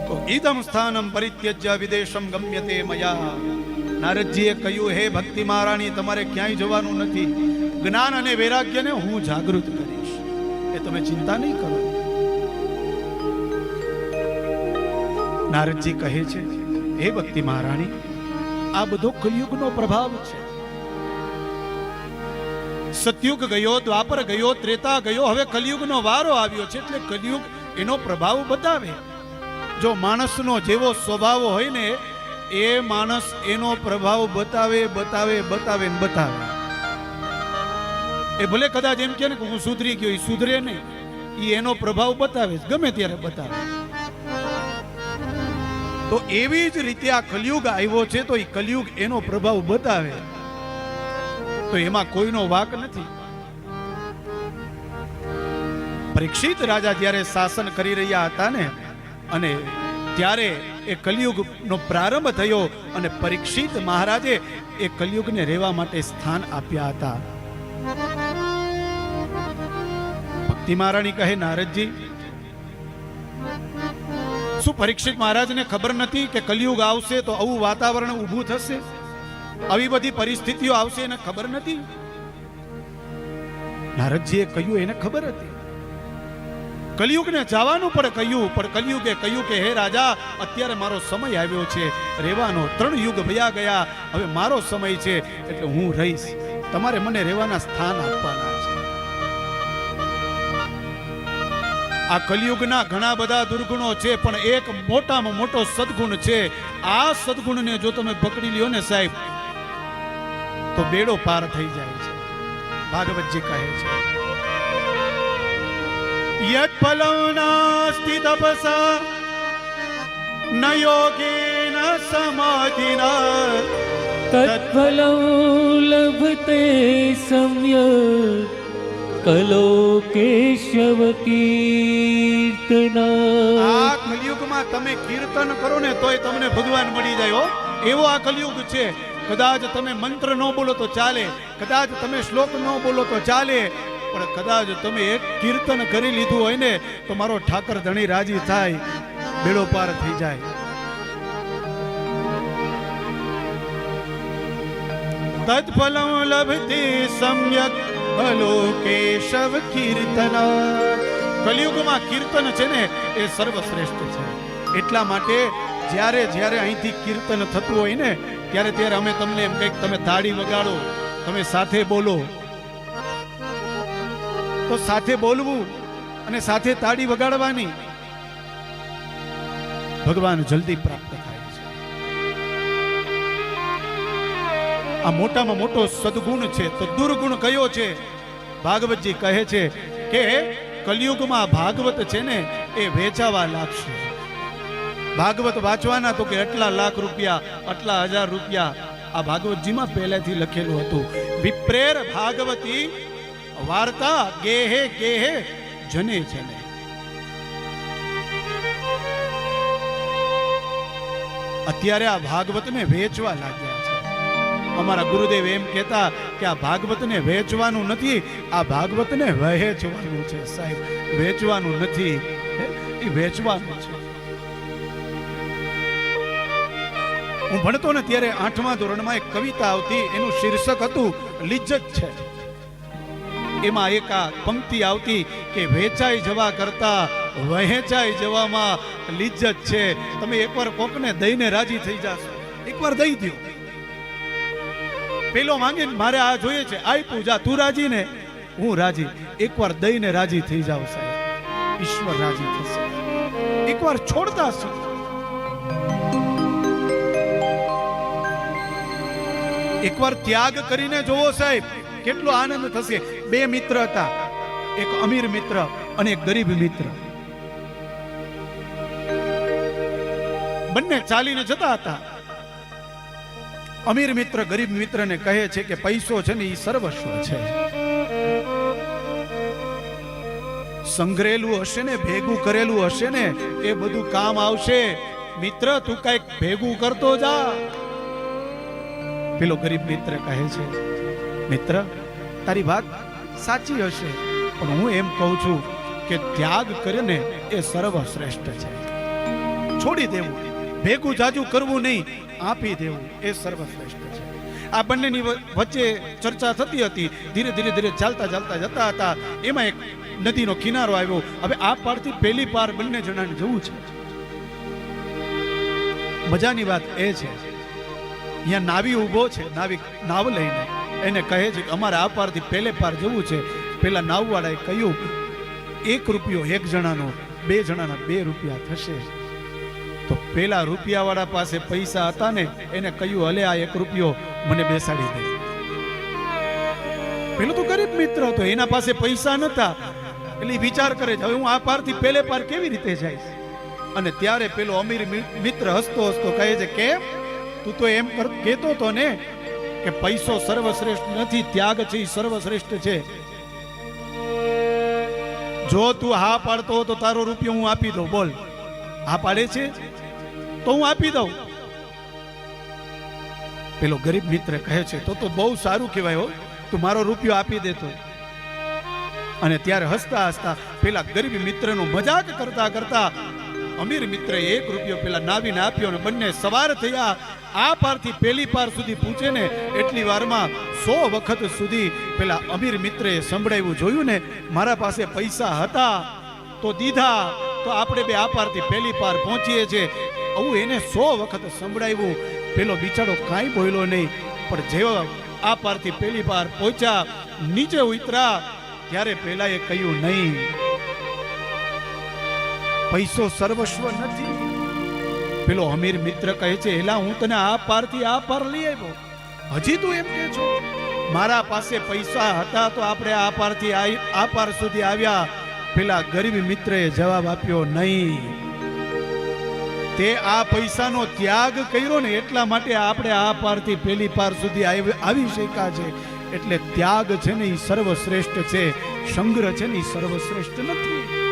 તો ઈદમ સ્થાનમ પરિત્યજ્ય વિદેશમ ગમ્યતે મયા. નારદજીએ કહ્યું, હે ભક્તિ મહારાણી, તમારે ક્યાંય જવાનું નથી. જ્ઞાન અને વૈરાગ્યને હું જાગૃત કરીશ, એ તમે ચિંતા નહીં કરો. નારદજી કહે છે, હે ભક્તિ મહારાણી, આ બધો કલિયુગનો પ્રભાવ છે. સતયુગ ગયો, દ્વાપર ગયો, ત્રેતા ગયો, હવે કલિયુગનો વારો આવ્યો છે. એટલે કલિયુગ એનો પ્રભાવ બતાવે. જો માણસનો જેવો સ્વભાવ હોય ને, એ માણસ એનો પ્રભાવ બતાવે બતાવે બતાવે ને બતાવે. એ ભલે કદાચ એમ કે ને હું સુધરી ગયો, એ સુધરે નહીં. એ એનો પ્રભાવ બતાવે, ગમે ત્યારે બતાવે. તો એવી જ રીતે આ કલિયુગ આવ્યો છે, તો એ કલિયુગ એનો પ્રભાવ બતાવે. તો એમાં કોઈનો વાક નથી. પરીક્ષિત રાજા જ્યારે શાસન કરી રહ્યા હતા ને, અને ત્યારે એ કલિયુગનો પ્રારંભ થયો, અને પરીક્ષિત મહારાજે એ કલિયુગને રહેવા માટે સ્થાન આપ્યા હતા. ભક્તિ મહારાણી કહે, નારદજી, શું પરીક્ષિત મહારાજને ખબર નથી કે કલિયુગ આવશે તો આવું વાતાવરણ ઊભું થશે, આવી બધી પરિસ્થિતિઓ આવશે, એને ખબર નથી? નારદજીએ કહ્યું, એને ખબર હતી. કલિયુગને જવાનું પણ કહ્યું, પણ કલિયુગે કહ્યું કે હે રાજા, અત્યારે મારો સમય આવ્યો છે રહેવાનો. 3 યુગ ભયા ગયા, હવે મારો સમય છે, એટલે હું રહીશ. તમારે મને રહેવાના સ્થાન આપવાના છે. આ કલિયુગના ઘણા બધા દુર્ગુણો છે, પણ એક મોટામાં મોટો સદગુણ છે. આ સદગુણને જો તમે પકડી લ્યો ને સાહેબ, તો બેડો પાર થઈ જાય છે. ભાગવતજી કહે છે, યત ફલં નાસ્તિ તપસા ન યોગેન સમાધિના તત્ફલં લભતે સમ્યક કલો કેશવ કીર્તના. આ કલિયુગમાં તમે કીર્તન કરો ને તોય તમને ભગવાન મળી જાય હો. એવો આ કલિયુગ છે. કદાચ તમે મંત્ર ન બોલો તો ચાલે, કદાચ તમે શ્લોક ન બોલો તો ચાલે, પણ કદાચ તમે એક કીર્તન કરી લીધું હોય ને, તો મારો ઠાકર ધણી રાજી થાય, બેડો પાર થઈ જાય. તત્ફલં લભતે સમ્યક ભલો કેશવ કીર્તના. કલિયુગમાં કીર્તન છે ને, એ સર્વશ્રેષ્ઠ છે. એટલા માટે જ્યારે જ્યારે અહીંથી કીર્તન થતું હોય ને, ત્યારે ત્યારે અમે તમને એમ કંઈક તમે તાળી વગાડો, તમે સાથે બોલો. તો સાથે બોલવું અને સાથે તાળી વગાડવાની, ભગવાન જલ્દી પ્રાપ્ત થાય છે. આ મોટામાં મોટો સદગુણ છે. તો દુર્ગુણ કયો છે? ભાગવતજી કહે છે કે કલિયુગમાં ભાગવત છે ને, એ વેચાવા લાગશે. ભાગવત વાંચવાના તો કે આટલા લાખ રૂપિયા, આટલા હજાર રૂપિયા. આ ભાગવતજીમાં પહેલેથી લખેલું હતું, વિપ્રેર ભાગવતી વાર્તા ગેહે ગેહે જને જને. અત્યારે આ ભાગવતને વેચવા લાગ્યા છે. અમારા ગુરુદેવ એમ કહેતા કે આ ભાગવતને વેચવાનું નથી, આ ભાગવતને વહેંચવાનું છે. સાહેબ, વેચવાનું નથી, એ વેચવાનું છે. હું ભણતો ને ત્યારે 8મા ધોરણમાં એક કવિતા આવતી, એનું શીર્ષક હતું લિજ્જત છે. એમાં એક આ પંક્તિ આવતી કે વેચાઈ જવા કરતા વહેંચાઈ જવામાં લિજ્જત છે. તમે એકવાર કોકને દઈને રાજી થઈ જાશો, એકવાર દઈ દો. પેલો માંગે મારે આ જોઈએ છે, આપ્યું, જા તું રાજી ને હું રાજી. એકવાર દઈને રાજી થઈ જાવ સાહેબ, ઈશ્વર રાજી થશે. એકવાર છોડતા શું? એકવાર ત્યાગ કરીને જોવો સાહેબ, કેટલો આનંદ થશે. 2 મિત્ર હતા, એક અમીર મિત્ર અને એક ગરીબ મિત્ર. બંને ચાલીને જતા હતા. અમીર મિત્ર ગરીબ મિત્રને કહે છે કે પૈસો છે ને એ સર્વસ્વ છે. સંગ્રહેલું હશે ને, ભેગું કરેલું હશે ને, એ બધું કામ આવશે. મિત્ર, તું કઈક ભેગું કરતો જા. પેલો ગરીબ મિત્ર કહે છે, મિત્ર, તારી વાત સાચી હશે, પણ હું એમ કહું છું કે ત્યાગ કરીને એ સર્વશ્રેષ્ઠ છે. છોડી દેવું, ભેગું જાજુ કરવું નહીં, આપી દેવું એ સર્વશ્રેષ્ઠ છે. આ બંનેની વચ્ચે ચર્ચા થતી હતી. ધીરે ધીરે ધીરે ચાલતા ચાલતા જતા હતા. એમાં એક નદીનો કિનારો આવ્યો. હવે આ પારથી પેલી પાર બંને જણાને જવું છે. મજાની વાત એ છે, અહીંયા નાવી ઊભો છે. નાવિક નાવ લઈને એને કહે છે કે અમારે આ પારથી પેલે પાર જવું છે. પેલા નાવવાળાએ કહ્યું 1 રૂપિયો એક જણાનો, 2 જણાના 2 રૂપિયા થશે. તો પેલા રૂપિયાવાળા પાસે પૈસા હતા ને, એને કહ્યું હલે આ 1 રૂપિયો મને બેસાડી દે. પેલો તો ગરીબ મિત્ર હતો, એના પાસે પૈસા નતા. એટલે વિચાર કરે છે હવે હું આ પારથી પેલે પાર કેવી રીતે જઈશ. અને ત્યારે પેલો અમીર મિત્ર હસતો હસતો કહે છે કેમ, તું તો એમ કહેતો તો ને કે પૈસો સર્વશ્રેષ્ઠ નથી, ત્યાગ છે એ સર્વશ્રેષ્ઠ છે. જો તું હા પાડતો હો તો તારો રૂપિયો હું આપી દઉં. બોલ, હા પાડે છે તો હું આપી દઉં. પેલો ગરીબ મિત્ર કહે છે તો બહુ સારું કહેવાય હો, તું મારો રૂપિયો આપી દેતો. અને ત્યારે હસતા હસતા પેલા ગરીબ મિત્રનો મજાક કરતા કરતા અમીર મિત્રે 1 રૂપિયો પેલા નાવીને આપ્યો અને બંને સવાર થયા. આ પારથી પેલી પાર સુધી પૂછે ને એટલી વારમાં 100 વખત સુધી પેલા અમીર મિત્રે સંભળાવ્યું. જોયું ને, મારા પાસે પૈસા હતા તો દીધા, તો આપણે બે આ પારથી પેલી પાર પહોંચીએ છીએ. આવું એને 100 વખત સંભળાવ્યું. પેલો બિચારો કાંઈ બોલ્યો નહીં. પણ જેવો આ પારથી પેલી પાર પહોંચ્યા, નીચે ઉતરા, ત્યારે પેલાએ કહ્યું નહીં, પૈસો સર્વસ્વ નથી. પેલો અમીર મિત્ર કહે છે એલા હું તને આ પારથી આ પાર લઈ આવ્યો, હજી તું એમ કહે છો? મારા પાસે પૈસા હતા તો આપણે આ પારથી આ પાર સુધી આવ્યા. પેલા ગરીબ મિત્રએ જવાબ આપ્યો નહીં, તે આ પૈસાનો ત્યાગ કર્યો ને એટલા માટે આપણે આ પારથી પેલી પાર સુધી આવી શક્યા છે. એટલે ત્યાગ છે ને એ સર્વશ્રેષ્ઠ છે, સંગ્રહ છે ને એ સર્વશ્રેષ્ઠ નથી.